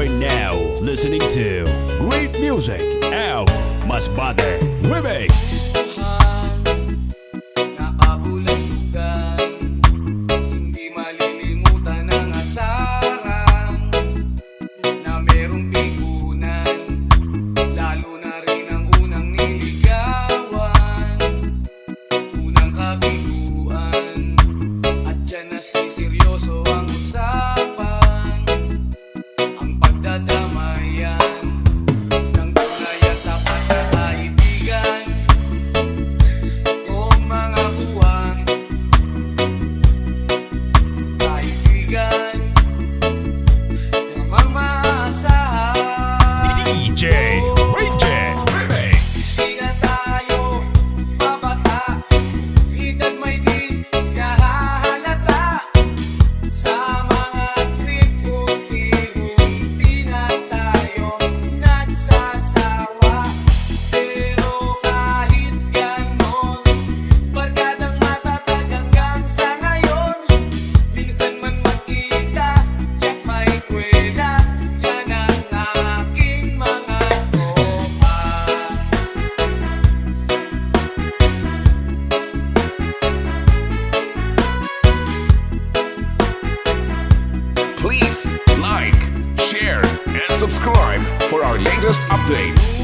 are now listening to great music of Masbate Remix. Nakabulastugan, hindi malilimutan ang asaran na merong pigunan, lalo na rin ang unang niligawan, unang kabiguan, at dyan na seryoso ang usapan, ang pagdadamayan ng tunay at tapat na kaibigan. O mga buwan, kaibigan, namang maasahan. DJ Regen Remix. Di na tayo mabata, edad may di nahahalata. Sa mga trip, unti-unti na tayo nagsasawa. Pero kahit ganon, barkadang matatag hanggang sa ngayon. Minsan man magkita, check may kwela, yan ang aking mga tropa. Please like, share, and subscribe for our latest updates.